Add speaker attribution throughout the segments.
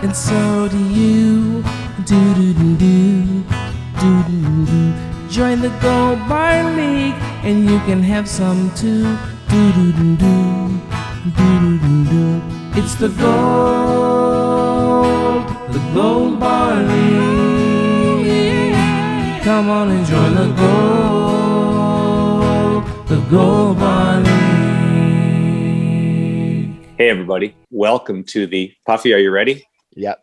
Speaker 1: and so do you. Do-do-do-do, do-do-do-do. Join the Gold Bar League, and you can have some too. Do-do-do-do, do-do-do-do. It's the Gold Bar League. Come on and join the Gold Bar League.
Speaker 2: Hey everybody, welcome to the Puffy. Are you ready?
Speaker 3: Yep.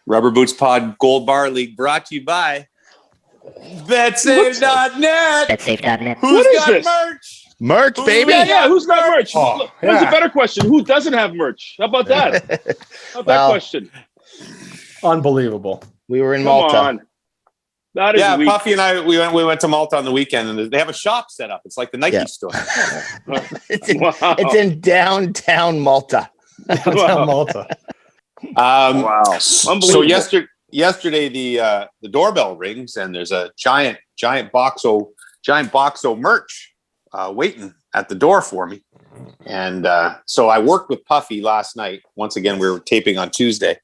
Speaker 2: Rubber Boots Pod Gold Bar League brought to you by BetSafe.net.
Speaker 4: BetSafe.net.
Speaker 2: Who's got
Speaker 5: this?
Speaker 2: merch?
Speaker 3: Merch, baby.
Speaker 5: Yeah, who's got merch?
Speaker 3: Oh,
Speaker 5: Here's
Speaker 3: yeah.
Speaker 5: a better question. Who doesn't have merch? How about that? How about that question?
Speaker 6: Unbelievable.
Speaker 3: We were in
Speaker 5: Come
Speaker 3: Malta.
Speaker 5: on. That is
Speaker 2: Yeah,
Speaker 5: weak.
Speaker 2: Puffy and I we went to Malta on the weekend, and they have a shop set up. It's like the Nike
Speaker 3: Yeah.
Speaker 2: store.
Speaker 3: It's in downtown Malta.
Speaker 6: Downtown Malta.
Speaker 5: Wow.
Speaker 2: So
Speaker 5: Unbelievable.
Speaker 2: yesterday the doorbell rings, and there's a giant boxo merch waiting at the door for me. And so I worked with Puffy last night. Once again, we were taping on Tuesday.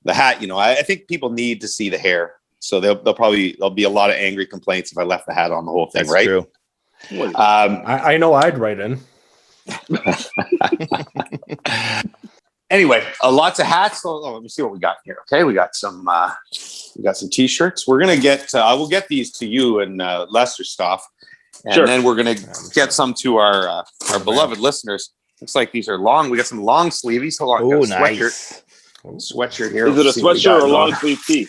Speaker 2: The hat, I think people need to see the hair. So there'll be a lot of angry complaints if I left the hat on the whole thing,
Speaker 3: That's
Speaker 2: right?
Speaker 3: true.
Speaker 6: I know I'd write in.
Speaker 2: Anyway, lots of hats. So, let me see what we got here. Okay, we got some t-shirts. We're gonna get. I will get these to you and Lester Stoff, and
Speaker 5: Sure.
Speaker 2: then we're gonna get some to our beloved listeners. Looks like these are long. We got some long sleeves. Hold on,
Speaker 3: Oh,
Speaker 2: got a
Speaker 3: nice.
Speaker 2: sweatshirt here.
Speaker 5: Is it a
Speaker 2: Let's see what we
Speaker 5: sweatshirt
Speaker 2: got
Speaker 5: or a
Speaker 2: going.
Speaker 5: long sleeve tee?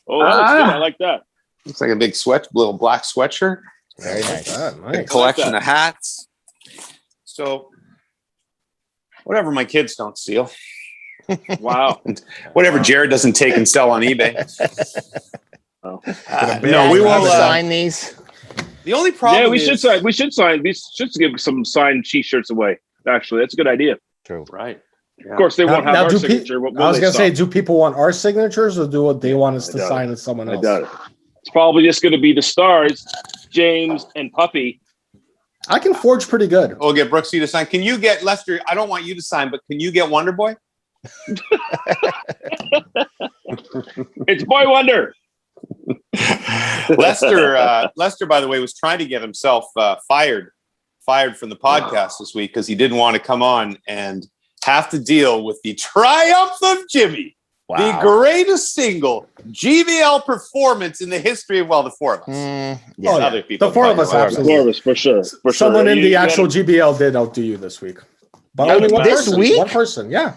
Speaker 5: Oh, that looks good. I like that.
Speaker 2: Looks like a big little black sweatshirt.
Speaker 3: Very nice.
Speaker 6: Ah,
Speaker 2: A
Speaker 6: nice.
Speaker 2: collection of hats. So, whatever my kids don't steal,
Speaker 5: Wow.
Speaker 2: whatever Jared doesn't take and sell on eBay.
Speaker 5: Oh.
Speaker 2: No, we will
Speaker 3: sign these.
Speaker 2: The only problem
Speaker 5: Yeah, we
Speaker 2: is,
Speaker 5: should sign. We should sign. We should give some signed T-shirts away. Actually, that's a good idea.
Speaker 3: True.
Speaker 2: Right. Yeah.
Speaker 5: Of course, they won't have our
Speaker 6: do
Speaker 5: signature. Will
Speaker 6: I was
Speaker 5: they,
Speaker 6: going to say,
Speaker 5: Stoff?
Speaker 6: do people want our signatures or do they want us to
Speaker 5: doubt
Speaker 6: sign
Speaker 5: it.
Speaker 6: with someone
Speaker 5: I
Speaker 6: else?
Speaker 5: doubt it. It's probably just going to be the stars, James and Puffy.
Speaker 6: I can forge pretty good.
Speaker 2: We'll get Brooksy to sign. Can you get Lester? I don't want you to sign, but can you get Wonder Boy?
Speaker 5: It's Boy Wonder.
Speaker 2: Lester, by the way, was trying to get himself fired from the podcast this week because he didn't want to come on and have to deal with the triumph of Jimmy, the greatest single GVL performance in the history of the four of us.
Speaker 3: Yeah.
Speaker 6: Oh,
Speaker 2: Other people,
Speaker 6: the four of us,
Speaker 2: probably.
Speaker 6: absolutely.
Speaker 5: Four of us, for sure. For
Speaker 6: Someone
Speaker 5: sure.
Speaker 6: in
Speaker 5: You
Speaker 6: the
Speaker 5: gotta-
Speaker 6: actual GBL did outdo you this week. But
Speaker 5: No,
Speaker 6: only one
Speaker 3: this
Speaker 6: person.
Speaker 3: week?
Speaker 6: One person, yeah.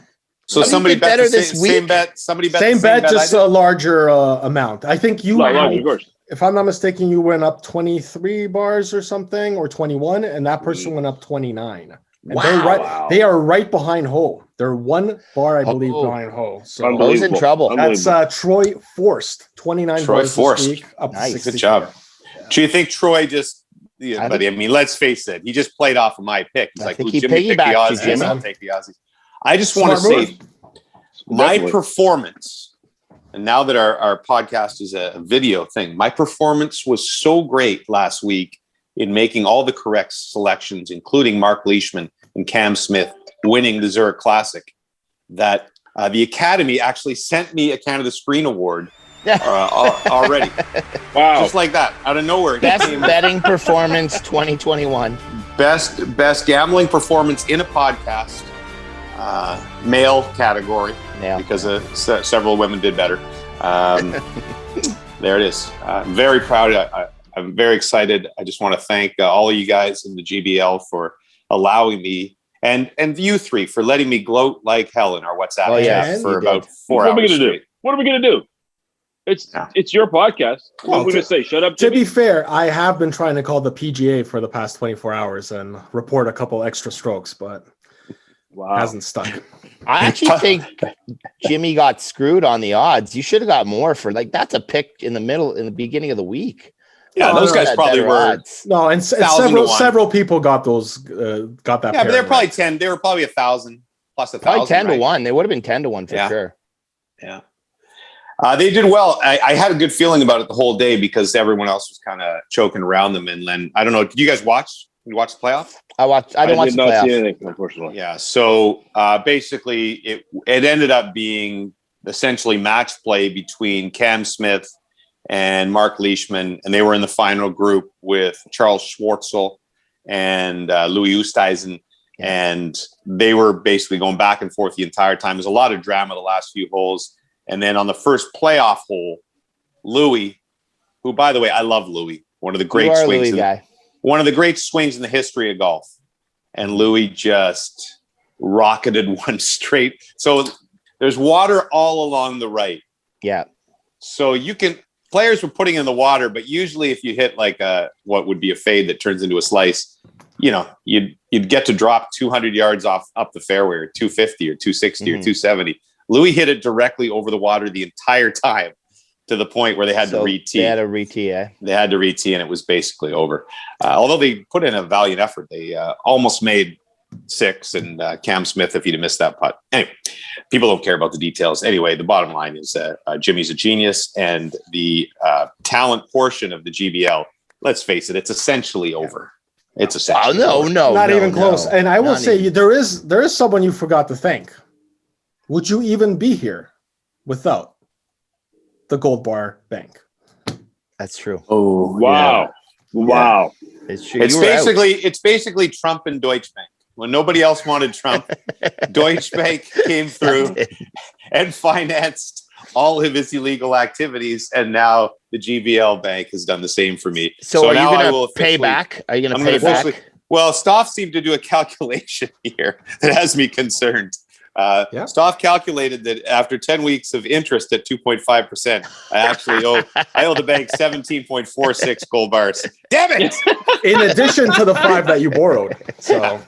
Speaker 2: So
Speaker 3: How do you
Speaker 2: somebody
Speaker 3: get
Speaker 2: bet
Speaker 3: better
Speaker 2: the
Speaker 3: this
Speaker 2: same
Speaker 3: week?
Speaker 2: bet. Somebody bet
Speaker 6: Same
Speaker 2: the same
Speaker 6: bet, just
Speaker 2: I did?
Speaker 6: a larger amount. I think you,
Speaker 5: Large, of course.
Speaker 6: if I'm not mistaken, you went up 23 bars or something, or 21, and that person went up 29. And
Speaker 3: Wow.
Speaker 6: they are right behind Ho. They're one bar, I believe,
Speaker 2: Oh.
Speaker 6: behind Ho. So
Speaker 5: Unbelievable.
Speaker 3: Ho's in trouble.
Speaker 6: that's Troy Forced, 29
Speaker 2: Troy
Speaker 6: bars
Speaker 2: Forced.
Speaker 6: this week, up
Speaker 3: Nice.
Speaker 6: to 60.
Speaker 2: Good job. Do you think Troy just? Yeah, but I mean, let's face it. He just played off of my pick. He's
Speaker 3: I
Speaker 2: like,
Speaker 3: think
Speaker 2: "Ooh,
Speaker 3: he
Speaker 2: Jimmy picked the
Speaker 3: piggybacked you,
Speaker 2: Aussies.
Speaker 3: Jimmy.
Speaker 2: I'll take the Aussies." I just want to
Speaker 6: Smart
Speaker 2: say, my
Speaker 5: Definitely.
Speaker 2: performance, and now that our podcast is a video thing, my performance was so great last week in making all the correct selections, including Mark Leishman and Cam Smith winning the Zurich Classic, that the Academy actually sent me a Canada Screen Award already.
Speaker 5: Wow.
Speaker 2: Just like that, out of nowhere. It
Speaker 3: Best
Speaker 2: came-
Speaker 3: betting performance 2021.
Speaker 2: Best gambling performance in a podcast, male category,
Speaker 3: Yeah.
Speaker 2: because several women did better. There it is. I'm very proud. I'm very excited. I just want to thank all of you guys in the GBL for allowing me, and you three for letting me gloat like hell in our WhatsApp
Speaker 3: Oh, yeah,
Speaker 2: chat
Speaker 3: you
Speaker 2: for
Speaker 3: did.
Speaker 2: about 4
Speaker 5: What are we
Speaker 2: hours
Speaker 5: going to do?
Speaker 2: straight.
Speaker 5: What are we going to do? It's your podcast. What
Speaker 6: Well,
Speaker 5: are we going to say? Shut up,
Speaker 6: To
Speaker 5: Jimmy?
Speaker 6: be fair, I have been trying to call the PGA for the past 24 hours and report a couple extra strokes, but
Speaker 5: Wow.
Speaker 6: hasn't stuck.
Speaker 3: I actually think Jimmy got screwed on the odds. You should have got more for that's a pick in the beginning of the week.
Speaker 2: Yeah,
Speaker 6: No,
Speaker 2: those
Speaker 6: no,
Speaker 2: guys
Speaker 3: Had
Speaker 2: probably
Speaker 3: better
Speaker 2: were.
Speaker 3: odds.
Speaker 6: No, and
Speaker 2: 1,000 to 1.
Speaker 6: several people got those got that.
Speaker 2: Yeah, but they're
Speaker 6: pairing
Speaker 2: probably
Speaker 6: right.
Speaker 2: 10. They were probably 1,000 plus 1,000.
Speaker 3: Probably 10
Speaker 2: right?
Speaker 3: to 1. They would have been 10 to 1 for
Speaker 2: Yeah.
Speaker 3: sure.
Speaker 2: Yeah. They did well. I had a good feeling about it the whole day because everyone else was kind of choking around them. And then, I don't know, did you guys watch? Did you watch the playoff?
Speaker 3: I didn't watch
Speaker 5: did
Speaker 3: the
Speaker 5: not see
Speaker 3: playoff.
Speaker 5: anything, unfortunately.
Speaker 2: Yeah. So basically, it ended up being essentially match play between Cam Smith and Mark Leishman, and they were in the final group with Charles Schwartzel and Louis Oosthuizen, and they were basically going back and forth the entire time. There's a lot of drama the last few holes, and then on the first playoff hole, Louis, who, by the way, I love Louis, one of the great swings, one of the great swings in the history of golf, and Louis just rocketed one straight. So there's water all along the right.
Speaker 3: Yeah.
Speaker 2: So players were putting in the water, but usually if you hit like what would be a fade that turns into a slice, you'd get to drop 200 yards up the fairway, or 250 or 260 or 270. Louis hit it directly over the water the entire time, to the point where they had to re-tee.
Speaker 3: They had to re-tee, They
Speaker 2: had to re-tee, and it was basically over. Although they put in a valiant effort. They almost made 6, and Cam Smith, if he'd have missed that putt. Anyway, people don't care about the details. Anyway, the bottom line is Jimmy's a genius, and the talent portion of the GBL, let's face it, it's essentially over. It's essentially
Speaker 3: over.
Speaker 6: Not even close. And I will say, there is someone you forgot to thank. Would you even be here without the Gold Bar Bank?
Speaker 3: That's true.
Speaker 5: Oh, wow. Yeah. Wow.
Speaker 3: It's true.
Speaker 2: It's basically Trump and Deutsche Bank. When nobody else wanted Trump, Deutsche Bank came through and financed all of his illegal activities, and now the GBL Bank has done the same for me.
Speaker 3: So are you going to pay back? Are you going to pay back?
Speaker 2: Well, Stoff seemed to do a calculation here that has me concerned. Stoff calculated that after 10 weeks of interest at 2.5%, I owe the bank 17.46 gold bars. Damn it!
Speaker 6: In addition to the 5 that you borrowed. So,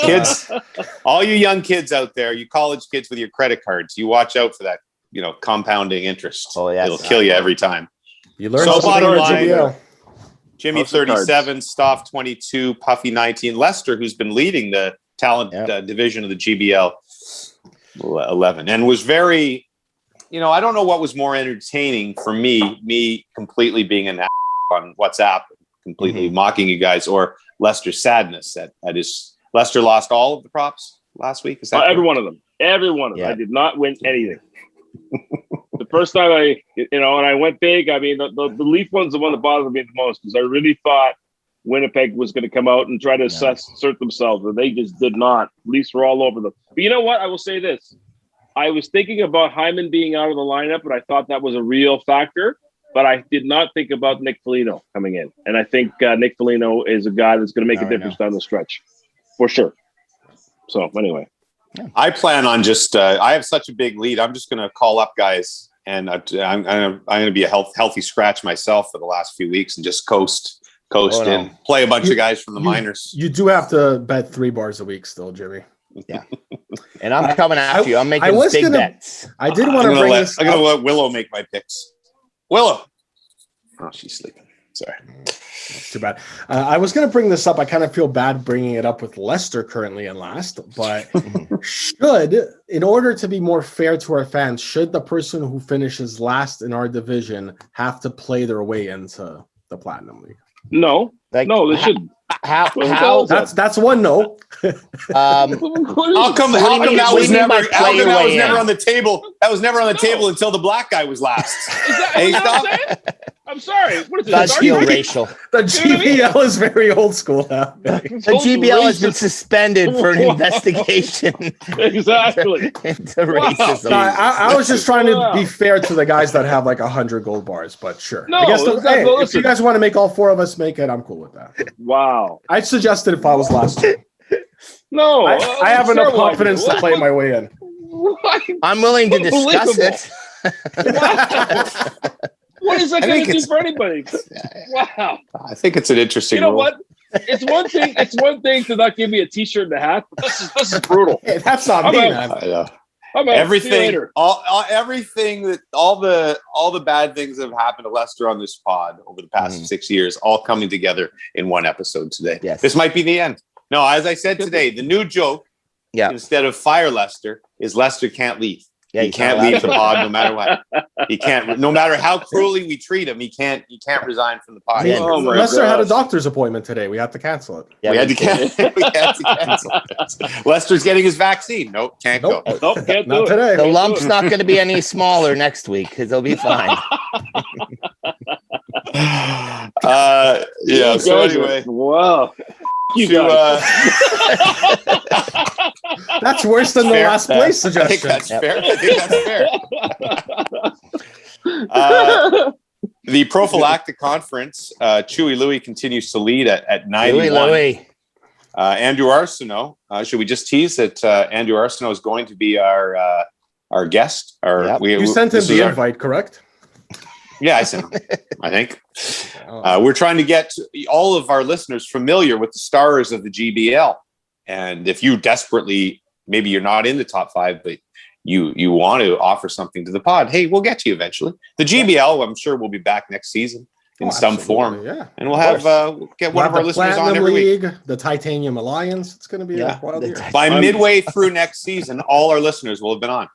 Speaker 2: kids, all you young kids out there, you college kids with your credit cards, you watch out for that, compounding interest.
Speaker 3: Oh yeah,
Speaker 2: it'll kill you every time.
Speaker 6: You learn.
Speaker 2: So bottom line,
Speaker 6: GBL.
Speaker 2: Jimmy 37, Stoff 22, Puffy 19, Lester, who's been leading the talent division of the GBL, 11, and was very, I don't know what was more entertaining for me completely being an on WhatsApp, completely mocking you guys, or Lester's sadness at his. Lester lost all of the props last week. Is that
Speaker 5: every one of them? Every one of them. I did not win anything. The first time and I went big. I mean, the Leaf one's the one that bothered me the most, because I really thought Winnipeg was going to come out and try to assert themselves, and they just did not. Leafs were all over them. But you know what? I will say this. I was thinking about Hyman being out of the lineup, and I thought that was a real factor, but I did not think about Nick Foligno coming in. And I think Nick Foligno is a guy that's going to make a difference down the stretch, for sure. So anyway.
Speaker 2: I plan on just, I have such a big lead. I'm just going to call up guys, and I'm going to be a healthy scratch myself for the last few weeks and just coast in, play a bunch of guys from the minors.
Speaker 6: You do have to bet 3 bars a week still, Jimmy.
Speaker 3: Yeah. And I'm coming after you. I'm making big bets.
Speaker 6: I did want to bring this.
Speaker 2: I'm going to let Willow make my picks. Willow. Oh, she's sleeping. Sorry.
Speaker 6: Too bad. I was going to bring this up. I kind of feel bad bringing it up with Leicester currently in last, but in order to be more fair to our fans, should the person who finishes last in our division have to play their way into the Platinum League?
Speaker 5: No, no, they shouldn't.
Speaker 3: How?
Speaker 6: That's one no.
Speaker 2: How come that was never on the table? That was never on the table until the black guy was last.
Speaker 5: Is that what I'm saying? I'm sorry. What is
Speaker 3: That's feel racial.
Speaker 6: The GBL is very old school now.
Speaker 3: The GBL has been suspended for an investigation.
Speaker 5: Exactly.
Speaker 3: Into racism.
Speaker 6: No, I was just trying to be fair to the guys that have like 100 gold bars, but sure.
Speaker 5: No,
Speaker 6: I guess if you guys want to make all 4 of us make it, I'm cool with that.
Speaker 5: Wow.
Speaker 6: I suggested if I was last.
Speaker 5: No,
Speaker 6: I have enough confidence to play my way in.
Speaker 5: What?
Speaker 3: I'm willing to discuss it.
Speaker 5: What is that going to do for anybody? Wow.
Speaker 2: I think it's an interesting.
Speaker 5: You know
Speaker 2: rule.
Speaker 5: what? It's one thing. It's one thing to not give me a T-shirt and a hat, but this is brutal.
Speaker 6: Hey, that's not me, man.
Speaker 2: Everything, all the bad things that have happened to Lester on this pod over the past 6 years, all coming together in one episode today.
Speaker 3: Yes.
Speaker 2: This might be the end. No, as I said today, the new joke, instead of fire Lester, is Lester can't leave.
Speaker 3: Yeah,
Speaker 2: he can't leave the pod no matter what. He can't, no matter how cruelly we treat him. He can't resign from the pod.
Speaker 5: Oh my
Speaker 6: Lester had a
Speaker 5: gosh.
Speaker 6: doctor's appointment today. We had to cancel it.
Speaker 3: Yeah,
Speaker 2: we had to cancel it. Lester's getting his vaccine. Nope, can't go.
Speaker 5: Nope, can't
Speaker 6: Not
Speaker 5: do it.
Speaker 6: today.
Speaker 3: The lump's not going to be any smaller next week because it'll be fine.
Speaker 2: Yeah. So anyway,
Speaker 5: wow. You
Speaker 2: to,
Speaker 6: That's worse than the
Speaker 2: Fair.
Speaker 6: last place
Speaker 2: I think
Speaker 6: suggestion.
Speaker 2: that's fair. I think that's fair. The prophylactic conference, Chewy Louie continues to lead at 91.
Speaker 3: Louis.
Speaker 2: Andrew Arsenault. Should we just tease that Andrew Arsenault is going to be our guest?
Speaker 3: Yep.
Speaker 6: You sent him the invite, correct?
Speaker 2: Yeah, I sent him. I think we're trying to get all of our listeners familiar with the stars of the GBL, and if you desperately, maybe you're not in the top 5, but you want to offer something to the pod, hey, we'll get to you eventually. The GBL, I'm sure, will be back next season in some form,
Speaker 6: yeah.
Speaker 2: and we'll have get one of our listeners on every week.
Speaker 6: The Titanium Alliance. It's going to be a wild year.
Speaker 2: By midway through next season, all our listeners will have been on.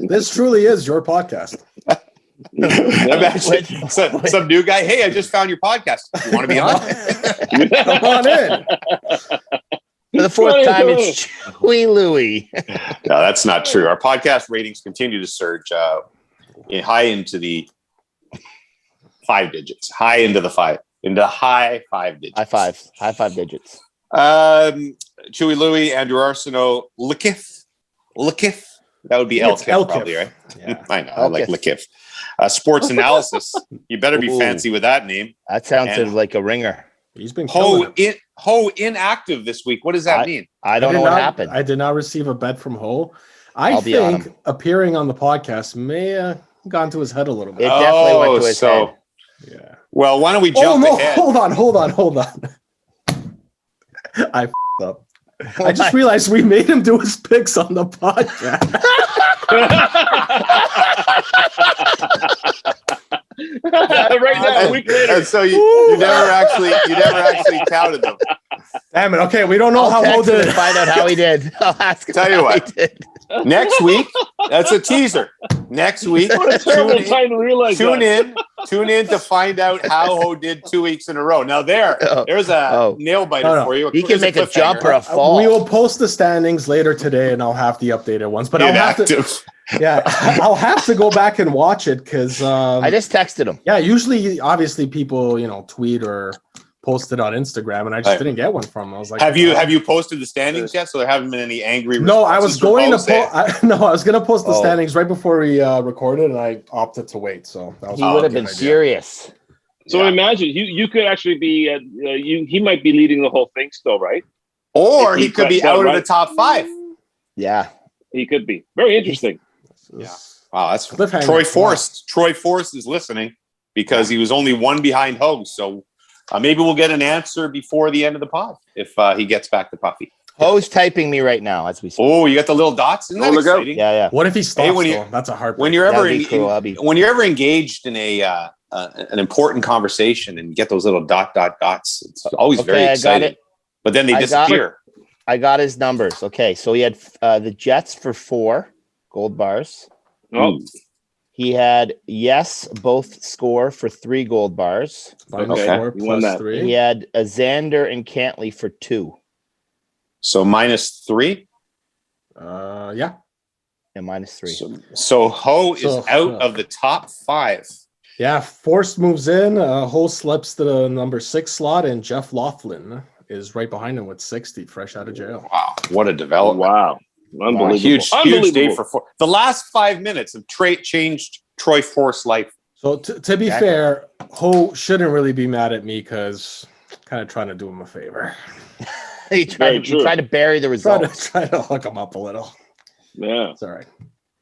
Speaker 6: This truly is your podcast.
Speaker 2: Imagine some new guy. Hey, I just found your podcast. You want to be on?
Speaker 6: Come on in.
Speaker 3: For the 4th time, it's Chewy Louie.
Speaker 2: No, that's not true. Our podcast ratings continue to surge high into the 5 digits, high five digits.
Speaker 3: High five digits.
Speaker 2: Chewy Louie, Andrew Arsenault, Likith. That would be Elkif, probably, right?
Speaker 6: Yeah.
Speaker 2: I know. I like Likith. Sports analysis. You better be fancy with that name.
Speaker 3: That sounds like a ringer.
Speaker 6: He's been
Speaker 2: Ho inactive this week. What does that mean?
Speaker 3: I don't know what happened.
Speaker 6: I did not receive a bet from Ho. I think appearing on the podcast may have gone to his head a little bit.
Speaker 3: It definitely went to his head.
Speaker 6: Yeah.
Speaker 2: Well, why don't we jump ahead?
Speaker 6: Hold on. I f***ed up. I just realized we made him do his picks on the podcast.
Speaker 5: Right now, a week later.
Speaker 2: And so you never actually counted them.
Speaker 6: Damn it. Okay, we don't know how Ho did it.
Speaker 3: Find out how he did. I'll ask him.
Speaker 2: Tell you what. Next week, that's a teaser. Next week,
Speaker 5: What a terrible time to realize
Speaker 2: tune in to find out how Ho did 2 weeks in a row. Now there's a nail biter for you.
Speaker 3: He can make a jump or a fall.
Speaker 6: We will post the standings later today, and I'll have the updated ones. But I'll have to go back and watch it because
Speaker 3: I just texted him.
Speaker 6: Yeah, usually, obviously, people tweet or post it on Instagram, and I just didn't get one from him. I was like,
Speaker 2: have you posted the standings yet? So there haven't been any angry.
Speaker 6: No, I was going to I was going to post the standings right before we recorded, and I opted to wait. So that was
Speaker 3: he would have been furious.
Speaker 5: So imagine you could actually be he might be leading the whole thing still, right?
Speaker 2: Or he could be out of the top 5.
Speaker 3: Yeah,
Speaker 5: he could be. Very interesting.
Speaker 2: Yeah. Wow, that's Troy Forst. Troy Forst is listening because he was only one behind Ho. So maybe we'll get an answer before the end of the pod if he gets back to Puffy.
Speaker 3: Ho's typing me right now as we speak.
Speaker 2: Oh, you got the little dots? Isn't that exciting?
Speaker 3: Yeah.
Speaker 6: What if he stops? That's a hard.
Speaker 2: When you're ever engaged in an important conversation and you get those little dots, it's always very exciting. But then they disappear.
Speaker 3: I got his numbers. Okay, so he had the Jets for 4 gold bars.
Speaker 5: Oh.
Speaker 6: He
Speaker 3: had both score for 3 gold bars.
Speaker 6: Okay. Plus 3.
Speaker 3: He had a Xander and Cantley for 2.
Speaker 2: So -3?
Speaker 6: Yeah.
Speaker 3: And -3.
Speaker 2: So Ho is out of the top 5.
Speaker 6: Yeah, Forst moves in. Ho slips to the number 6 slot, and Jeff Laughlin is right behind him with 60, fresh out of jail.
Speaker 2: Wow, what a development!
Speaker 5: Wow, unbelievable!
Speaker 2: Huge day for Forst. The last 5 minutes have changed Troy Forst's life.
Speaker 6: So to be fair, Ho shouldn't really be mad at me because kind of trying to do him a favor.
Speaker 3: He tried to bury the results.
Speaker 6: Try to hook him up a little.
Speaker 5: Yeah,
Speaker 6: it's all right.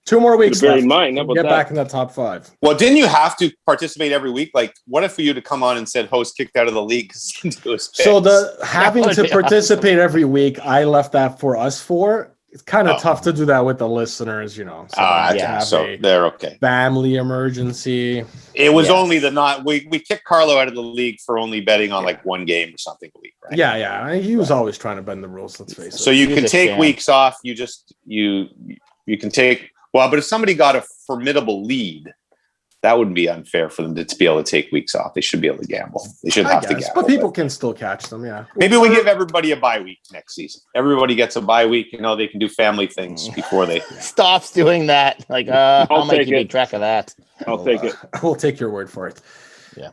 Speaker 6: 2 more weeks left.
Speaker 5: Get
Speaker 6: back in the top 5.
Speaker 2: Well, didn't you have to participate every week? Like, what if for you to come on and said host kicked out of the league?
Speaker 6: So having to participate every week, I left that for us 4. it's kind of tough to do that with the listeners, So
Speaker 2: so they're okay.
Speaker 6: Family emergency.
Speaker 2: It was only we kicked Carlo out of the league for only betting on like one game or something a week, right?
Speaker 6: Yeah. He was always trying to bend the rules. Let's face it.
Speaker 2: So you can take weeks off. You can take. Well, but if somebody got a formidable lead, that wouldn't be unfair for them to be able to take weeks off. They should be able to gamble. They shouldn't have to gamble.
Speaker 6: But people can still catch them, yeah.
Speaker 2: Maybe we give everybody a bye week next season. Everybody gets a bye week. They can do family things before they...
Speaker 3: Stoff's doing that. Like, I'll make you keep track of that.
Speaker 5: I'll take it.
Speaker 6: We'll take your word for it.
Speaker 3: Yeah.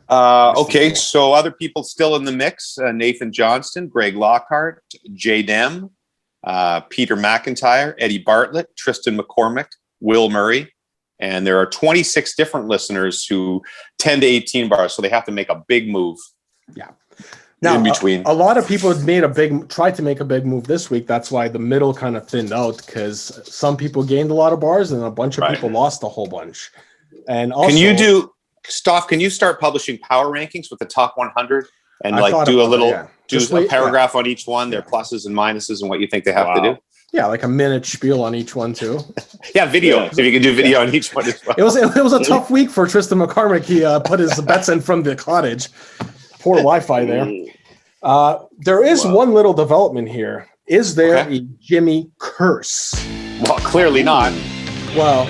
Speaker 2: Okay, so other people still in the mix. Nathan Johnston, Greg Lockhart, Jay Dem, Peter McIntyre, Eddie Bartlett, Tristan McCormick, Will Murray. And there are 26 different listeners who 10 to 18 bars, so they have to make a big move.
Speaker 6: Yeah. Now,
Speaker 2: in between.
Speaker 6: A lot of people tried to make a big move this week. That's why the middle kind of thinned out, because some people gained a lot of bars and a bunch of people lost a whole bunch. And also,
Speaker 2: can you start publishing power rankings with the top 100 and do a paragraph on each one, their pluses and minuses and what you think they have to do?
Speaker 6: Yeah, like a minute spiel on each one too.
Speaker 2: Video. If you can do video on each one as well.
Speaker 6: It was a tough week for Tristan McCormick. He put his bets in from the cottage. Poor Wi-Fi there. There is one little development here. Is there a Jimmy curse?
Speaker 2: Well, clearly not.
Speaker 6: Well,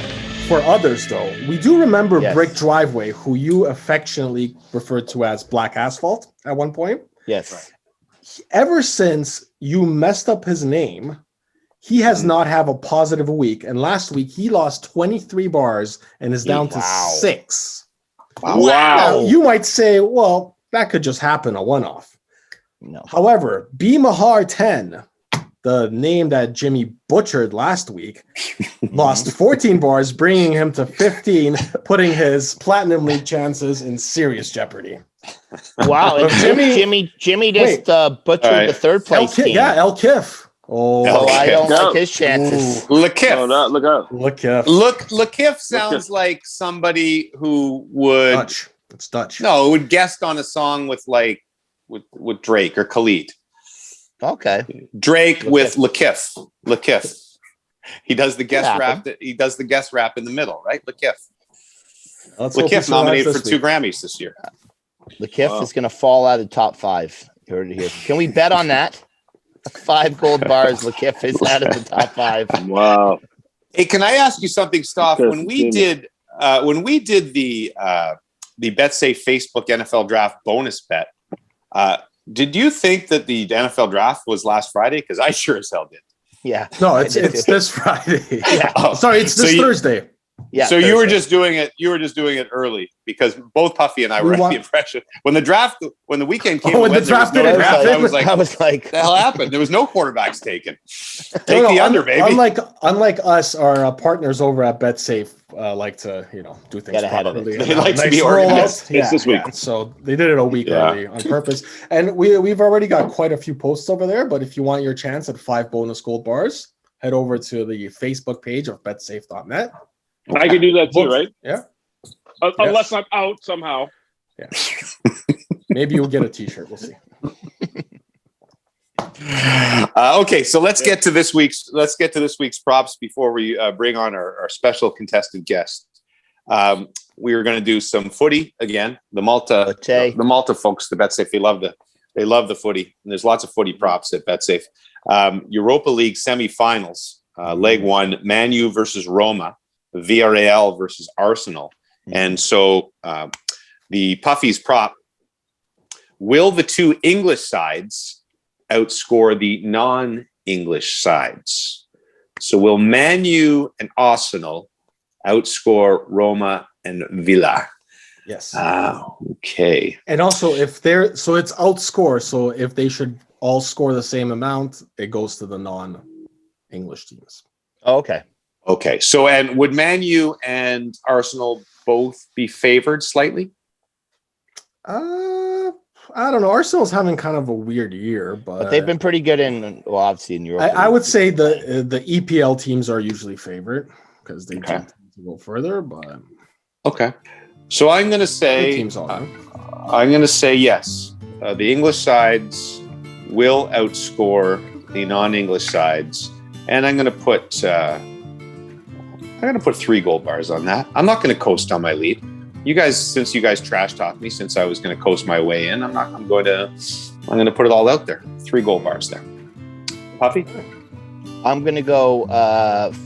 Speaker 6: for others though, we do remember Brick Driveway, who you affectionately referred to as Black Asphalt at one point.
Speaker 3: Yes.
Speaker 6: Ever since you messed up his name, he has not have a positive week. And last week, he lost 23 bars and is down to 6.
Speaker 2: Wow.
Speaker 6: Now, you might say, well, that could just happen, a one-off.
Speaker 3: No.
Speaker 6: However, B. Mahar 10, the name that Jimmy butchered last week, lost 14 bars, bringing him to 15, putting his Platinum League chances in serious jeopardy.
Speaker 3: Wow. And Jimmy just butchered the third place team.
Speaker 6: Yeah, El Kif.
Speaker 3: I don't like his chances.
Speaker 2: Lakif.
Speaker 5: Look out.
Speaker 2: Lakif sounds like somebody who would...
Speaker 6: Dutch. It's Dutch.
Speaker 2: No, would guest on a song with Drake or Khalid.
Speaker 3: Okay.
Speaker 2: Drake with Lakif. He does the guest rap. He does the guest rap in the middle, right? Lakif. Lakif nominated for 2 Grammys this year.
Speaker 3: Lakif is going to fall out of the top 5. You heard it here. Can we bet on that? 5 gold bars. Lakif is out of the top 5.
Speaker 5: Wow.
Speaker 2: Hey, can I ask you something, Stoff? When we did the BetSafe Facebook NFL Draft bonus bet, did you think that the NFL Draft was last Friday? Because I sure as hell did.
Speaker 3: Yeah.
Speaker 6: No, it's this Friday. Yeah. Sorry, it's this Thursday.
Speaker 3: Yeah.
Speaker 2: So you were just doing it. You were just doing it early because both Puffy and I were at the impression when the weekend came.
Speaker 6: When the draft didn't happen,
Speaker 2: I was like, "The hell happened? There was no quarterbacks taken. Take the under, baby."
Speaker 6: Unlike us, our partners over at BetSafe like to do things
Speaker 3: ahead of it.
Speaker 2: They like to be organized.
Speaker 5: It's this week,
Speaker 6: so they did it a week early on purpose. And we've already got quite a few posts over there. But if you want your chance at 5 bonus gold bars, head over to the Facebook page of betsafe.net.
Speaker 5: I can do that too, right?
Speaker 6: Yeah.
Speaker 5: Unless I'm out somehow.
Speaker 6: Yeah. Maybe you'll get a T-shirt. We'll see.
Speaker 2: Okay, so let's get to this week's props before we bring on our special contested guest. We are going to do some footy again. The Malta folks, the BetSafe, they love the footy, and there's lots of footy props at BetSafe. Europa League semifinals, leg 1, Man U versus Roma. Villarreal versus Arsenal. And so the Puffy's prop, will the 2 English sides outscore the non-English sides? So will Man U and Arsenal outscore Roma and Villa?
Speaker 6: Yes.
Speaker 2: Okay.
Speaker 6: And also it's outscore. So if they should all score the same amount, it goes to the non-English teams.
Speaker 3: Oh, okay.
Speaker 2: Okay, so and would Man U and Arsenal both be favored slightly?
Speaker 6: I don't know. Arsenal's having kind of a weird year, but
Speaker 3: they've been pretty good obviously in Europe.
Speaker 6: I would say the EPL teams are usually favored because they tend to go further. But
Speaker 2: okay, so I'm going to say yes. The English sides will outscore the non-English sides. and I'm going to put 3 gold bars on that. I'm not going to coast on my lead. You guys, since you guys trash talked me, since I was going to coast my way in, I'm going to put it all out there. 3 gold bars there. Puffy?
Speaker 3: I'm going to go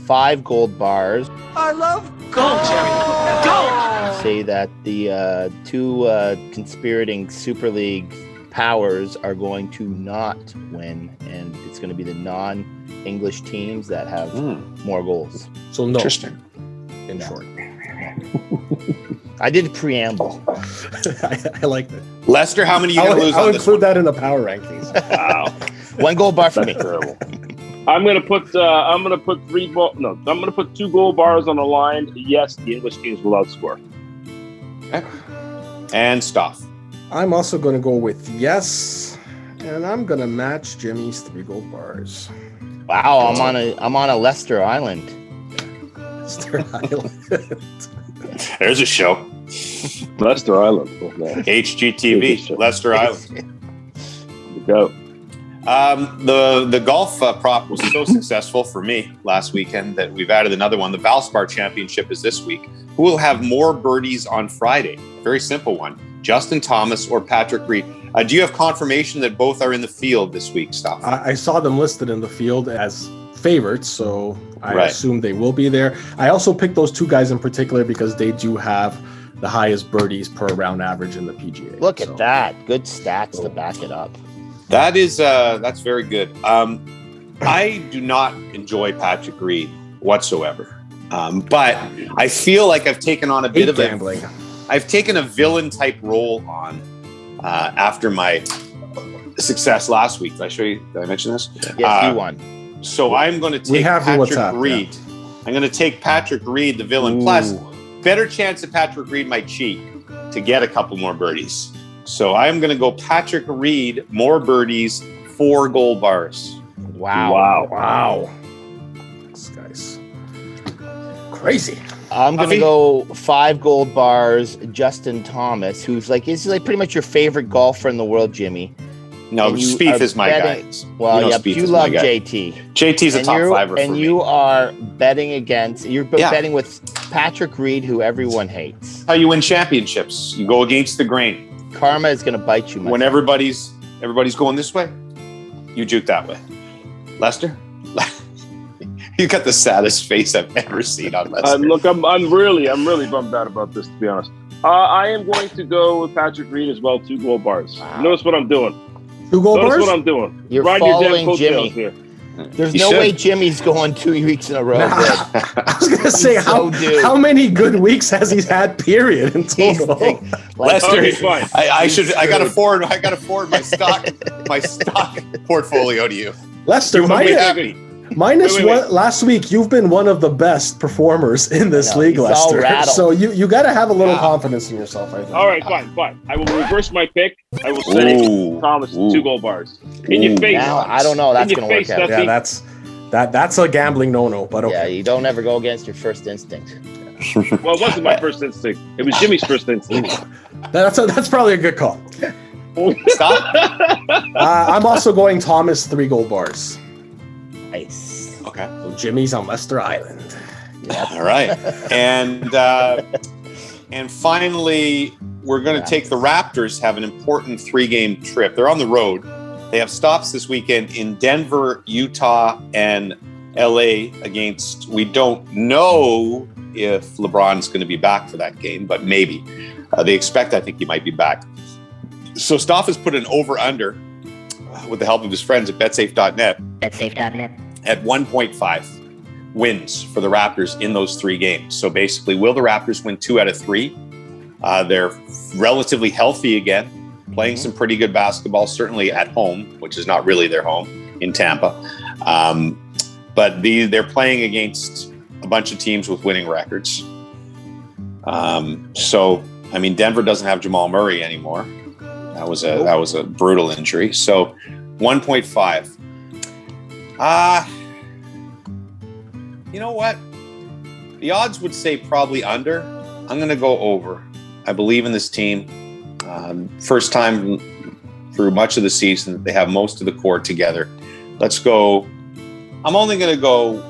Speaker 3: 5 gold bars.
Speaker 4: I love gold, Jerry. Gold!
Speaker 3: Say that the 2 conspirating Super League powers are going to not win, and it's going to be the non-English teams that have more goals.
Speaker 6: So no.
Speaker 2: Interesting.
Speaker 6: In short.
Speaker 3: I did preamble.
Speaker 6: I like that.
Speaker 2: Lester, how many are you going to lose
Speaker 6: I'll
Speaker 2: on this
Speaker 6: include
Speaker 2: one?
Speaker 6: that in the power rankings.
Speaker 2: Wow.
Speaker 3: 1 gold bar for me.
Speaker 5: I'm gonna put 2 gold bars on the line. Yes, the English teams will outscore.
Speaker 2: Okay. And Stoff.
Speaker 6: I'm also going to go with yes, and I'm going to match Jimmy's 3 gold bars.
Speaker 3: Wow, I'm on a Leicester Island.
Speaker 6: Leicester Island.
Speaker 2: There's a show.
Speaker 5: Leicester Island.
Speaker 2: HGTV, Leicester Island.
Speaker 5: Go.
Speaker 2: The golf prop was so successful for me last weekend that we've added another one. The Valspar Championship is this week. Who will have more birdies on Friday? Very simple one. Justin Thomas or Patrick Reed. Do you have confirmation that both are in the field this week, Stoff?
Speaker 6: I saw them listed in the field as favorites, so I
Speaker 2: Right.
Speaker 6: assume they will be there. I also picked those 2 guys in particular because they do have the highest birdies per round average in the PGA.
Speaker 3: Look at that. Good stats to back it up.
Speaker 2: That's very good. I do not enjoy Patrick Reed whatsoever. But I feel like I've taken on a bit of
Speaker 6: gambling.
Speaker 2: I've taken a villain type role on after my success last week. Did I show you? Did I mention this?
Speaker 3: Yes, you won.
Speaker 2: So I'm going to
Speaker 6: We
Speaker 2: take
Speaker 6: have your
Speaker 2: Patrick
Speaker 6: WhatsApp,
Speaker 2: Reed.
Speaker 6: yeah.
Speaker 2: I'm going to take Patrick Reed, the villain.
Speaker 6: Ooh.
Speaker 2: Plus, better chance that Patrick Reed might cheat to get a couple more birdies. So I'm going to go Patrick Reed, more birdies, 4 gold bars.
Speaker 3: Wow.
Speaker 6: This guy's crazy.
Speaker 3: I'm going to go 5 gold bars. Justin Thomas, who's is pretty much your favorite golfer in the world, Jimmy.
Speaker 2: No,
Speaker 3: And you
Speaker 2: Spieth
Speaker 3: are
Speaker 2: is my
Speaker 3: betting-
Speaker 2: guy.
Speaker 3: Well, yeah,
Speaker 2: Spieth
Speaker 3: you
Speaker 2: is my
Speaker 3: love
Speaker 2: guy.
Speaker 3: JT.
Speaker 2: JT's a
Speaker 3: And
Speaker 2: top
Speaker 3: you're-
Speaker 2: fiver for
Speaker 3: and
Speaker 2: me.
Speaker 3: you are betting against. You're
Speaker 2: Yeah.
Speaker 3: betting with Patrick Reed, who everyone hates.
Speaker 2: How you win championships. You go against the grain.
Speaker 3: Karma is going to bite you.
Speaker 2: When
Speaker 3: friend.
Speaker 2: everybody's going this way, you juke that way. Lester? You got the saddest face I've ever seen on Lester.
Speaker 5: Look, I'm really bummed out about this, to be honest. I am going to go with Patrick Reed as well. 2 gold bars.
Speaker 3: Wow.
Speaker 5: Notice what I'm doing.
Speaker 6: 2 gold
Speaker 5: Notice
Speaker 6: bars?
Speaker 5: what I'm doing.
Speaker 3: You're
Speaker 5: Riding your damn
Speaker 3: following
Speaker 5: coattails
Speaker 3: Jimmy.
Speaker 5: here.
Speaker 3: There's
Speaker 2: You
Speaker 3: no
Speaker 2: should.
Speaker 3: way Jimmy's going 2 weeks in a row.
Speaker 6: Nah.
Speaker 3: Good.
Speaker 6: I was going to say,
Speaker 3: So do.
Speaker 6: how many good weeks has he had, period, in
Speaker 3: He's
Speaker 6: total?
Speaker 2: Lester,
Speaker 5: Okay, fine.
Speaker 2: I got to forward my stock portfolio to you.
Speaker 6: Lester,
Speaker 2: Wait,
Speaker 6: minus
Speaker 5: wait.
Speaker 6: one last week, you've been one of the best performers in this
Speaker 3: I know,
Speaker 6: league,
Speaker 3: he's all
Speaker 6: Lester.
Speaker 3: rattled.
Speaker 6: So you got to have a little
Speaker 2: Wow.
Speaker 6: confidence in yourself, I think.
Speaker 5: All right, fine. I will reverse my pick. I will say
Speaker 2: Ooh.
Speaker 5: Thomas
Speaker 2: Ooh.
Speaker 5: 2 gold bars. In your
Speaker 2: Ooh.
Speaker 5: face.
Speaker 3: Now, I don't know. That's
Speaker 5: In your
Speaker 3: going to work
Speaker 5: face,
Speaker 3: out.
Speaker 5: that's-
Speaker 6: Yeah, that's a gambling no-no, but okay.
Speaker 3: Yeah, you don't ever go against your first instinct.
Speaker 5: Well, it wasn't my first instinct. It was Jimmy's first instinct.
Speaker 6: That's probably a good call.
Speaker 2: Stop.
Speaker 6: I'm also going Thomas 3 gold bars.
Speaker 3: Nice.
Speaker 2: Okay.
Speaker 6: So Jimmy's on Leicester Island.
Speaker 2: All right. And finally, we're going to take the Raptors, have an important 3-game trip. They're on the road. They have stops this weekend in Denver, Utah, and LA against, we don't know if LeBron's going to be back for that game, but maybe. They expect, I think he might be back. So Stoff has put an over-under with the help of his friends at betsafe.net at 1.5 wins for the Raptors in those 3 games. So basically, will the Raptors win 2 out of 3? They're relatively healthy again, playing some pretty good basketball, certainly at home, which is not really their home in Tampa. But they're playing against a bunch of teams with winning records. So, I mean, Denver doesn't have Jamal Murray anymore. That was a brutal injury. So 1.5. You know what? The odds would say probably under. I'm going to go over. I believe in this team. First time through much of the season that they have most of the core together. Let's go I'm only going to go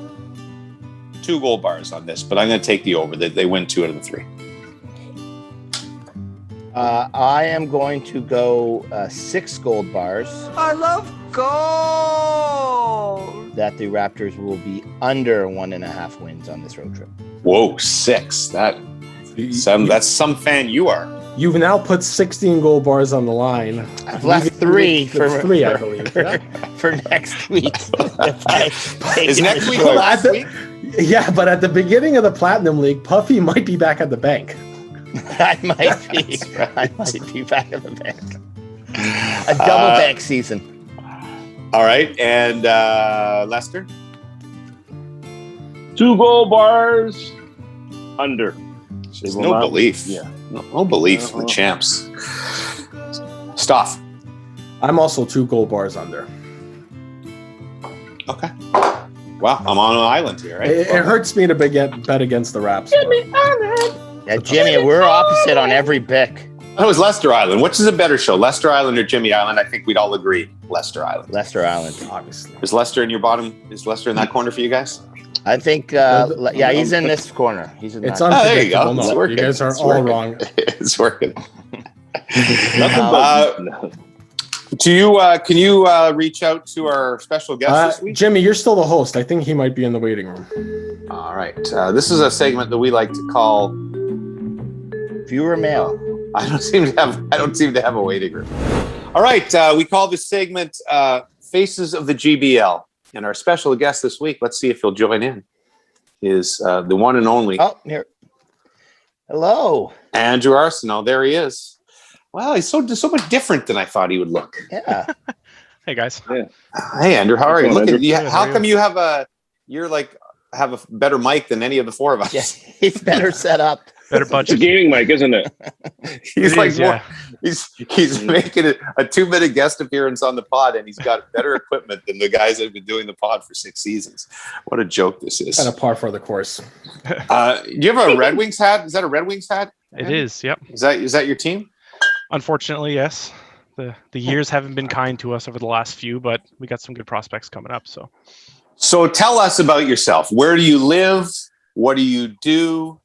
Speaker 2: 2 gold bars on this, but I'm going to take the over. They win 2 out of the 3.
Speaker 3: I am going to go 6 gold bars.
Speaker 4: I love gold.
Speaker 3: That the Raptors will be under 1.5 wins on this road trip.
Speaker 2: Whoa, 6. That's some fan you are.
Speaker 6: You've now put 16 gold bars on the line.
Speaker 3: I've left 3 for
Speaker 6: I believe.
Speaker 3: for next week.
Speaker 2: Is next week the last week?
Speaker 6: Yeah, but at the beginning of the Platinum League, Puffy might be back at the bank.
Speaker 3: I might be. I might be back at the bank. A double bank season.
Speaker 2: All right, and Lester?
Speaker 5: 2 gold bars under.
Speaker 2: There's no belief.
Speaker 5: Yeah.
Speaker 2: No belief in the champs. Stoff.
Speaker 6: I'm also 2 gold bars under.
Speaker 2: Okay. Well, I'm on an island here, right?
Speaker 6: It hurts me to bet against the Raps.
Speaker 3: Yeah, Jimmy, we're opposite on every pick.
Speaker 2: That was Lester Island. Which is a better show, Lester Island or Jimmy Island? I think we'd all agree Lester Island.
Speaker 3: Lester Island.
Speaker 6: Obviously.
Speaker 2: Is Lester in your bottom? Is Lester in that corner for you guys?
Speaker 3: I think, he's in this corner. He's in
Speaker 6: It's
Speaker 3: that.
Speaker 2: there you go.
Speaker 6: unpredictable.
Speaker 2: It's
Speaker 6: No,
Speaker 2: working.
Speaker 6: you guys are
Speaker 2: It's
Speaker 6: all
Speaker 2: working.
Speaker 6: wrong.
Speaker 2: It's working.
Speaker 5: No.
Speaker 2: Can you reach out to our special guest this week?
Speaker 6: Jimmy, you're still the host. I think he might be in the waiting room.
Speaker 2: All right. This is a segment that we like to call
Speaker 3: Viewer mail.
Speaker 2: I don't seem to have a waiting room. All right. We call this segment Faces of the GBL. And our special guest this week, let's see if he'll join in, is the one and only
Speaker 3: Oh, here. Hello.
Speaker 2: Andrew Arsenault. There he is. Wow, he's so much different than I thought he would look.
Speaker 3: Yeah.
Speaker 7: Hey guys.
Speaker 5: Yeah.
Speaker 2: Hey, Andrew, how are you?
Speaker 5: Andrew.
Speaker 2: How come you have a better mic than any of the 4 of us?
Speaker 3: Yeah, he's better set up.
Speaker 7: Better
Speaker 5: It's a
Speaker 7: budget.
Speaker 5: gaming mic, isn't it?
Speaker 2: He's
Speaker 7: It
Speaker 2: like
Speaker 7: is, yeah.
Speaker 2: he's making a 2-minute guest appearance on the pod, and he's got better equipment than the guys that have been doing the pod for 6 seasons. What a joke this is.
Speaker 6: Kind of par for the course.
Speaker 2: Do you have a Red Wings hat? Is that a Red Wings hat?
Speaker 7: It is, yep.
Speaker 2: Is that your team?
Speaker 7: Unfortunately, yes. The years haven't been kind to us over the last few, but we got some good prospects coming up.
Speaker 2: So tell us about yourself. Where do you live? What do you do?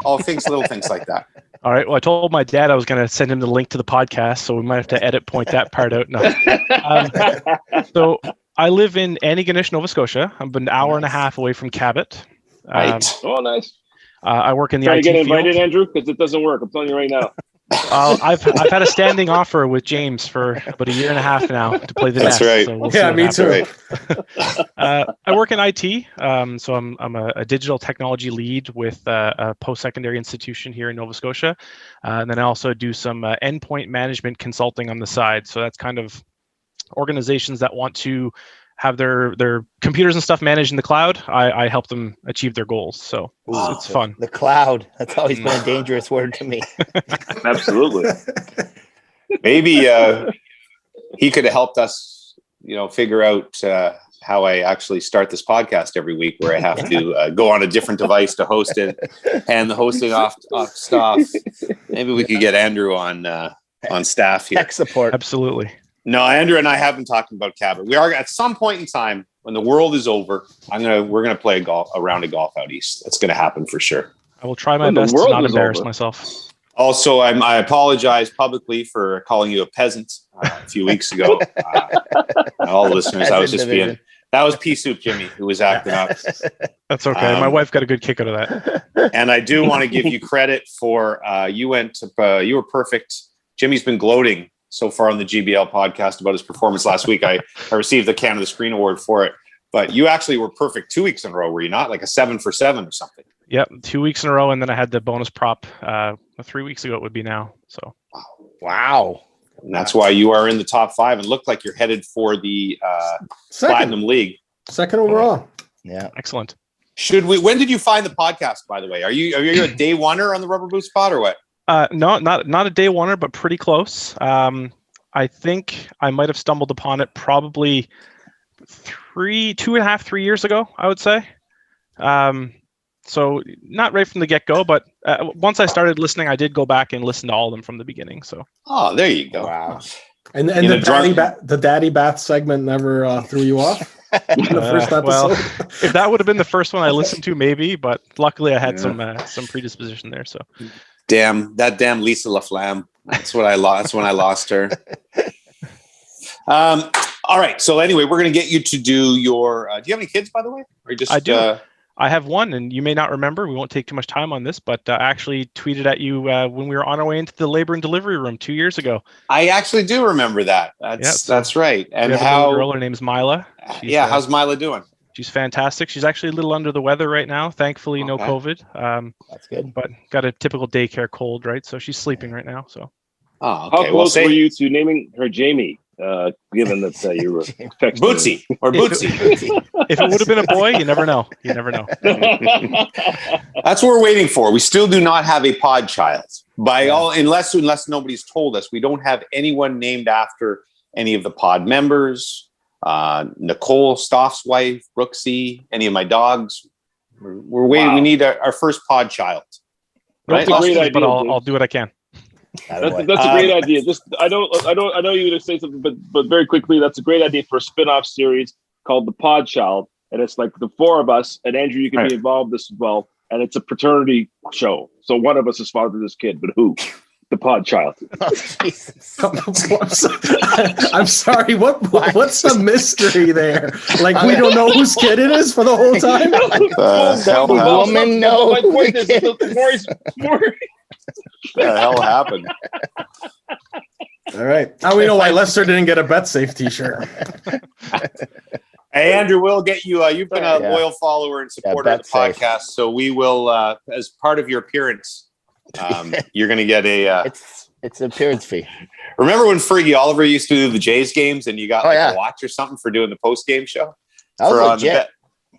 Speaker 2: All little things like that.
Speaker 7: All right. Well, I told my dad I was going to send him the link to the podcast, so we might have to point that part out. No. So I live in Antigonish, Nova Scotia. I'm an hour and a half away from Cabot.
Speaker 2: Right.
Speaker 5: Oh, nice.
Speaker 7: I work in the
Speaker 5: Try to
Speaker 7: IT
Speaker 5: get invited,
Speaker 7: field.
Speaker 5: Andrew, because it doesn't work. I'm telling you right now.
Speaker 7: I've had a standing offer with James for about a year and a half now to play the
Speaker 2: That's
Speaker 7: Nets,
Speaker 2: right.
Speaker 7: so we'll see
Speaker 6: Yeah,
Speaker 7: what
Speaker 6: me
Speaker 7: happens.
Speaker 6: too.
Speaker 2: Right.
Speaker 7: I work in IT, so I'm a digital technology lead with a post-secondary institution here in Nova Scotia, and then I also do some endpoint management consulting on the side. So that's kind of organizations that want to have their computers and stuff managed in the cloud. I help them achieve their goals. So it's fun.
Speaker 3: The cloud. That's always been a dangerous word to me.
Speaker 5: Absolutely.
Speaker 2: Maybe he could have helped us, figure out how I actually start this podcast every week, where I have to go on a different device to host it, and the hosting off Stoff. Maybe we could get Andrew on staff here.
Speaker 3: Tech support.
Speaker 7: Absolutely.
Speaker 2: No, Andrew and I have been talking about Cabot. We are at some point in time when the world is over. We're gonna play a round of golf out east. That's gonna happen for sure.
Speaker 7: I will try my
Speaker 5: When the
Speaker 7: best to
Speaker 5: world
Speaker 7: not
Speaker 5: is
Speaker 7: embarrass
Speaker 5: over.
Speaker 7: myself.
Speaker 2: Also, I apologize publicly for calling you a peasant a few weeks ago. All the listeners, I was just being. That was Pea Soup Jimmy who was acting up.
Speaker 7: That's okay. My wife got a good kick out of that.
Speaker 2: And I do want to give you credit for you were perfect. Jimmy's been gloating so far on the GBL podcast about his performance last week. I received the Canada Screen Award for it, but you actually were perfect 2 weeks in a row, were you not? Like a 7 for 7 or something.
Speaker 7: Yep, 2 weeks in a row, and then I had the bonus prop 3 weeks ago. It would be now. So
Speaker 3: Wow.
Speaker 2: And that's why you are in the top 5 and look like you're headed for the Platinum League.
Speaker 6: Second overall.
Speaker 3: Yeah.
Speaker 7: excellent.
Speaker 2: When did you find the podcast, by the way? Are you a day oneer on the Rubber Boots Pod or what?
Speaker 7: No, not a day oneer, but pretty close. I think I might have stumbled upon it probably 2.5, 3 years ago, I would say. So not right from the get-go, but once I started listening, I did go back and listen to all of them from the beginning. So
Speaker 2: Oh, there you go.
Speaker 3: Wow.
Speaker 6: And the daddy bath segment never threw you off in the first episode.
Speaker 7: Well, if that would have been the first one I listened to, maybe. But luckily, I had some predisposition there. So,
Speaker 2: damn Lisa LaFlamme. That's what I lost. That's when I lost her. All right. So anyway, we're going to get you to do your. Do you have any kids, by the way? Or just,
Speaker 7: I do. I have one, and you may not remember. We won't take too much time on this, but I actually tweeted at you when we were on our way into the labor and delivery room 2 years ago.
Speaker 2: I actually do remember that. That's right. And
Speaker 7: how girl, her name's Mila.
Speaker 2: How's Mila doing?
Speaker 7: She's fantastic. She's actually a little under the weather right now. Thankfully, no COVID.
Speaker 3: That's good.
Speaker 7: But got a typical daycare cold, right? So she's sleeping right now. So.
Speaker 2: Oh, okay.
Speaker 5: How close were you to naming her Jamie? Given that you were
Speaker 2: Bootsy or Bootsy.
Speaker 7: If it would have been a boy, you never know. You never know.
Speaker 2: That's what we're waiting for. We still do not have a pod child. Unless nobody's told us, we don't have anyone named after any of the pod members. Nicole, Stoff's wife, Brooksy, any of my dogs. We're waiting. Wow. We need our first pod child.
Speaker 7: Right? That's a great idea, but I'll do what I can.
Speaker 5: That's a great idea. I know you're going to say something, but very quickly, that's a great idea for a spin-off series called The Pod Child. And it's like the four of us, and Andrew, you can be involved this as well. And it's a paternity show. So one of us is fathered this kid, but who? The Pod Child.
Speaker 3: Oh, Jesus.
Speaker 6: I'm sorry. What's the mystery there? Like we don't know whose kid it is for the whole time.
Speaker 3: Woman, no.
Speaker 5: My point is, more.
Speaker 2: What the hell happened?
Speaker 6: All right. Now we know why Lester didn't get a BetSafe t-shirt.
Speaker 2: Hey, Andrew, we'll get you. You've been a loyal follower and supporter of the podcast, so we will, as part of your appearance, you're going to get a.
Speaker 3: It's an appearance fee.
Speaker 2: Remember when Fergie Oliver used to do the Jays games, and you got a watch or something for doing the post game show?
Speaker 3: That was legit.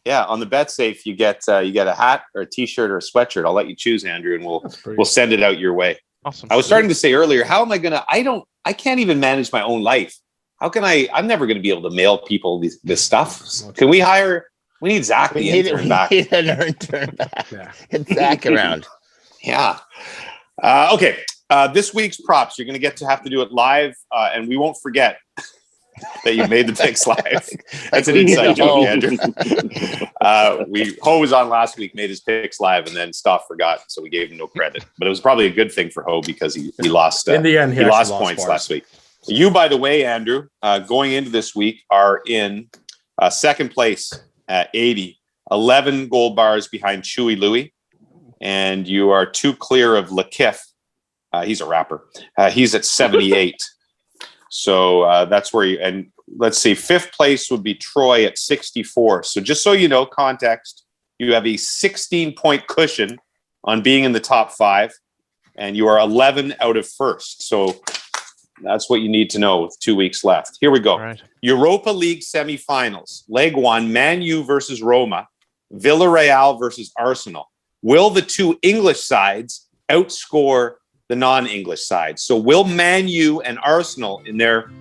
Speaker 2: On the BetSafe, you get a hat or a T-shirt or a sweatshirt. I'll let you choose, Andrew, and we'll send it out your way.
Speaker 7: Awesome.
Speaker 2: I was starting to say earlier, how am I gonna? I can't even manage my own life. How can I? I'm never going to be able to mail people this stuff. Can we hire? We need Zach the intern back.
Speaker 3: We need an intern back. Get Zach around.
Speaker 2: Yeah. Okay. This week's props, you're going to have to do it live, and we won't forget that you made the picks live. That's an inside joke, Andrew. Ho was on last week, made his picks live, and then Stoff forgot, so we gave him no credit. But it was probably a good thing for Ho because he lost. In the end, he lost points last week. You, by the way, Andrew, going into this week are in second place at 80, 11 gold bars behind Chewy Louie, and you are 2 clear of Lakiff. He's a rapper. He's at 78. So that's where you, and let's see, 5th place would be Troy at 64. So just so you know, context, you have a 16-point cushion on being in the top 5, and you are 11 out of first. So that's what you need to know with 2 weeks left. Here we go.
Speaker 7: Right.
Speaker 2: Europa League semifinals. Leg 1, Man U versus Roma. Villarreal versus Arsenal. Will the 2 English sides outscore the non-English sides? So will Man U and Arsenal in their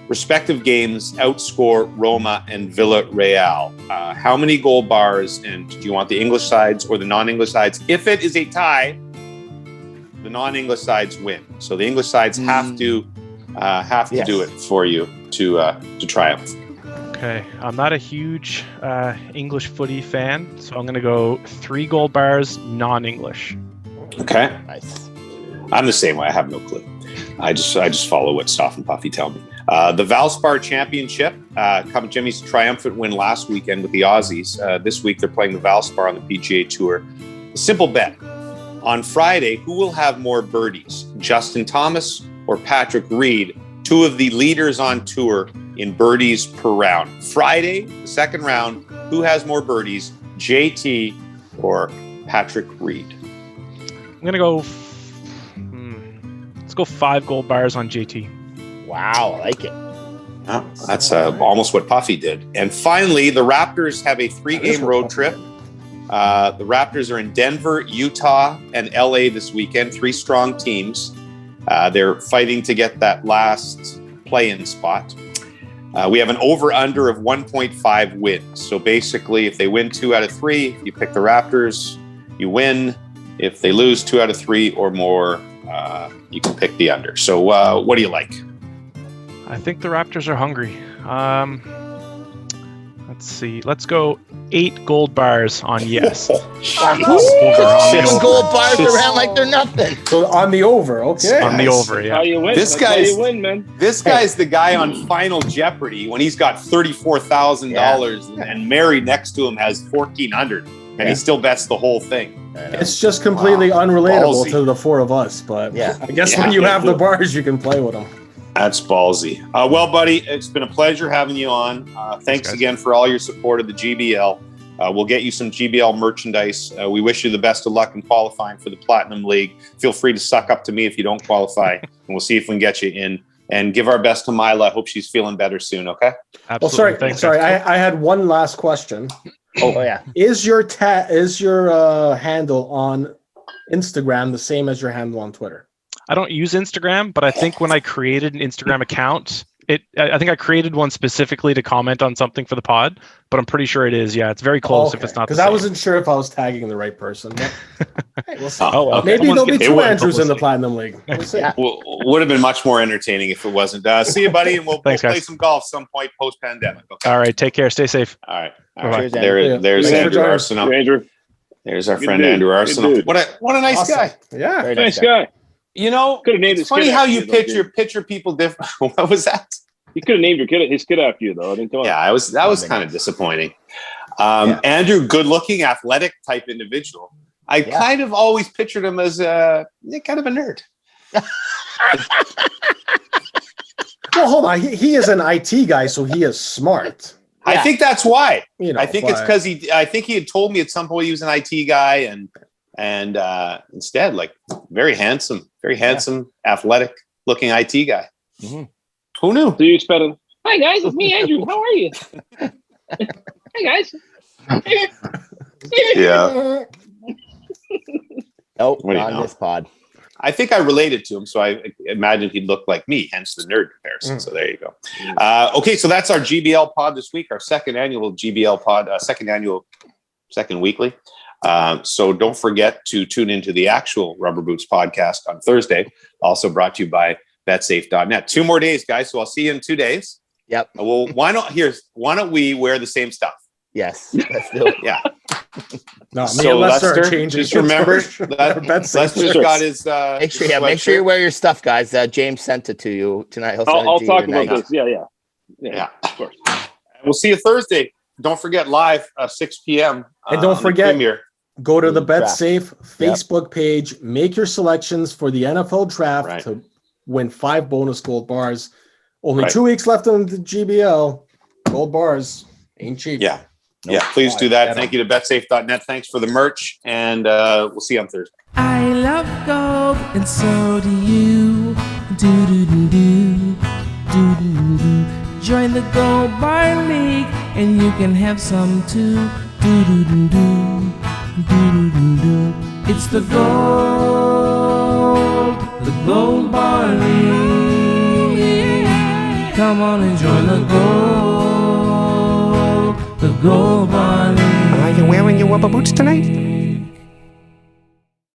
Speaker 2: respective games outscore Roma and Villarreal? How many goal bars, and do you want the English sides or the non-English sides? If it is a tie, the non-English sides win. So the English sides have to do it for you to triumph.
Speaker 7: Okay, I'm not a huge English footy fan, so I'm going to go 3 gold bars non-English.
Speaker 2: Okay,
Speaker 3: Nice.
Speaker 2: I'm the same way. I have no clue. I just follow what Stoff and Puffy tell me. The Valspar Championship, come Jimmy's triumphant win last weekend with the Aussies. This week they're playing the Valspar on the PGA Tour. A simple bet. On Friday, who will have more birdies? Justin Thomas or Patrick Reed, 2 of the leaders on tour in birdies per round. Friday, the second round, who has more birdies? JT or Patrick Reed?
Speaker 7: I'm going to go... Let's go 5 gold bars on JT.
Speaker 3: Wow, I like it.
Speaker 2: Oh, that's almost what Puffy did. And finally, the Raptors have a 3-game road trip. The Raptors are in Denver, Utah, and LA this weekend. 3 strong teams. They're fighting to get that last play-in spot. We have an over-under of 1.5 wins. So basically, if they win 2 out of 3, you pick the Raptors, you win. If they lose 2 out of 3 or more, you can pick the under. So what do you like?
Speaker 7: I think the Raptors are hungry. Let's see. Let's go 8 gold bars on yes.
Speaker 3: Just gold bars around like they're nothing.
Speaker 6: So on the over, okay.
Speaker 7: On the over,
Speaker 5: How
Speaker 7: yeah.
Speaker 5: you win?
Speaker 2: This
Speaker 5: That's how
Speaker 2: guy's-
Speaker 5: you win, man.
Speaker 2: This guy's the guy on Final Jeopardy when he's got $34,000 and Mary next to him has $1,400 and he still bets the whole thing.
Speaker 6: It's just completely unrelatable
Speaker 2: Ballsy.
Speaker 6: to the four of us, but
Speaker 3: Yeah.
Speaker 6: I guess
Speaker 2: Yeah.
Speaker 6: when you have the bars, you can play with them.
Speaker 2: That's ballsy. Well, buddy, it's been a pleasure having you on. Thanks
Speaker 7: guys.
Speaker 2: again for all your support of the GBL. We'll get you some GBL merchandise. We wish you the best of luck in qualifying for the Platinum League. Feel free to suck up to me if you don't qualify, and we'll see if we can get you in. And give our best to Mila. I hope she's feeling better soon, okay?
Speaker 6: Well,
Speaker 7: Absolutely.
Speaker 6: sorry,
Speaker 7: Thanks,
Speaker 6: sorry.
Speaker 7: guys.
Speaker 6: I had one last question.
Speaker 3: Oh yeah.
Speaker 6: Is your handle on Instagram the same as your handle on Twitter?
Speaker 7: I don't use Instagram, but I think when I created an Instagram account, I think I created one specifically to comment on something for the pod, but I'm pretty sure it is. Yeah, it's very close if it's not the
Speaker 6: Because
Speaker 7: same.
Speaker 6: I wasn't sure if I was tagging the right person. But hey, we'll see.
Speaker 7: Oh, well.
Speaker 6: Maybe there'll be
Speaker 7: It
Speaker 6: two
Speaker 7: would
Speaker 6: Andrews in the
Speaker 7: publicity.
Speaker 6: Platinum League. We'll see.
Speaker 3: Yeah.
Speaker 2: Would have been much more entertaining if it wasn't. See you, buddy, and we'll
Speaker 7: Thanks,
Speaker 2: play
Speaker 7: guys.
Speaker 2: some golf some point post-pandemic. Okay?
Speaker 7: All right, take care. Stay safe.
Speaker 2: All right.
Speaker 7: Bye-bye.
Speaker 3: Cheers,
Speaker 2: There's
Speaker 6: Thanks for
Speaker 2: Andrew
Speaker 6: joining.
Speaker 2: Arsenault.
Speaker 5: Andrew,
Speaker 2: There's our
Speaker 5: Good
Speaker 2: friend
Speaker 5: dude.
Speaker 2: Andrew
Speaker 5: Good
Speaker 2: Arsenault.
Speaker 5: dude.
Speaker 2: What a nice
Speaker 6: Awesome.
Speaker 2: guy.
Speaker 6: Yeah.
Speaker 3: Very
Speaker 5: nice guy.
Speaker 2: You know,
Speaker 5: Could have named
Speaker 2: it's
Speaker 5: his kid
Speaker 2: funny how
Speaker 5: after
Speaker 2: you
Speaker 5: you, though,
Speaker 2: picture people different. What was that?
Speaker 5: You could have named his kid after you, though. I didn't tell
Speaker 2: Yeah, that was kind of disappointing.
Speaker 3: Yeah.
Speaker 2: Andrew, good-looking, athletic type individual. I
Speaker 3: Yeah.
Speaker 2: kind of always pictured him as kind of a nerd.
Speaker 6: Well, hold on. He is an IT guy, so he is smart.
Speaker 2: I think that's why.
Speaker 6: You know,
Speaker 2: I think it's
Speaker 6: but-
Speaker 2: because I think he had told me at some point he was an IT guy, and instead, like very handsome, athletic looking IT guy.
Speaker 3: Mhm.
Speaker 2: Who knew?
Speaker 5: So you expected? Hi guys, it's me, Andrew. How are you? Hi guys.
Speaker 2: Yeah,
Speaker 3: Nope,
Speaker 2: What do you
Speaker 3: not on
Speaker 2: know?
Speaker 3: this pod.
Speaker 2: I think I related to him, so I imagined he'd look like me, hence the nerd comparison. So there you go. Okay, so that's our GBL pod this week, our second annual GBL pod, second weekly. So don't forget to tune into the actual Rubber Boots podcast on Thursday, also brought to you by betsafe.net. 2 more days, guys. So I'll see you in 2 days.
Speaker 3: Yep.
Speaker 2: Well, why don't we wear the same stuff?
Speaker 3: Yes. Let's do it.
Speaker 2: Yeah.
Speaker 6: No,
Speaker 2: So
Speaker 6: me and Lester are
Speaker 2: Lester,
Speaker 6: changing.
Speaker 2: just remember
Speaker 6: that
Speaker 2: Lester's got his
Speaker 3: Make sure you wear your stuff, guys. James sent it to you tonight. He'll send
Speaker 5: I'll
Speaker 3: it to
Speaker 5: talk
Speaker 3: you
Speaker 5: about
Speaker 3: tonight.
Speaker 5: this. Yeah,
Speaker 2: Yeah.
Speaker 5: of course.
Speaker 2: We'll see you Thursday. Don't forget live 6 p.m.
Speaker 6: And don't
Speaker 2: on
Speaker 6: forget-
Speaker 2: the premiere.
Speaker 6: Go to the
Speaker 3: Draft.
Speaker 6: BetSafe Facebook page. Make your selections for the NFL draft
Speaker 2: Right.
Speaker 6: to win 5 bonus gold bars. Only
Speaker 2: Right.
Speaker 6: 2 weeks left on the GBL. Gold bars ain't cheap.
Speaker 2: Yeah. Yeah, please do that. Thank you to betsafe.net. Thanks for the merch, and we'll see you on Thursday.
Speaker 1: I love gold, and so do you. Do do do do, do do do. Join the Gold Bar League, and you can have some too. Do do do do, do do do do. It's the Gold Bar League. Come on and join the Gold Bar League.
Speaker 4: Are you wearing your rubber boots tonight?